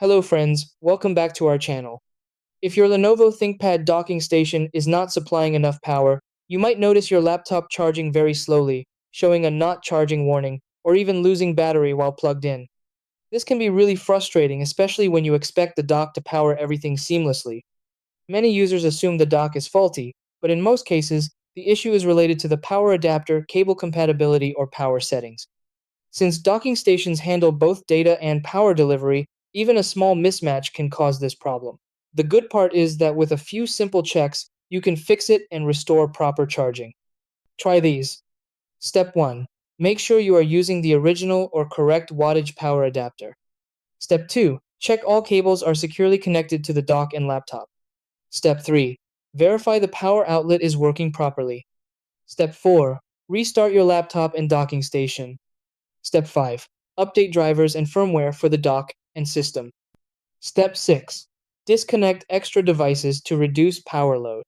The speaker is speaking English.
Hello friends, welcome back to our channel. If your Lenovo ThinkPad docking station is not supplying enough power, you might notice your laptop charging very slowly, showing a not charging warning, or even losing battery while plugged in. This can be really frustrating, especially when you expect the dock to power everything seamlessly. Many users assume the dock is faulty, but in most cases, the issue is related to the power adapter, cable compatibility, or power settings. Since docking stations handle both data and power delivery, even a small mismatch can cause this problem. The good part is that with a few simple checks, you can fix it and restore proper charging. Try these. Step 1. Make sure you are using the original or correct wattage power adapter. Step 2. Check all cables are securely connected to the dock and laptop. Step 3. Verify the power outlet is working properly. Step 4. Restart your laptop and docking station. Step 5. Update drivers and firmware for the dock and system. Step 6. Disconnect extra devices to reduce power load.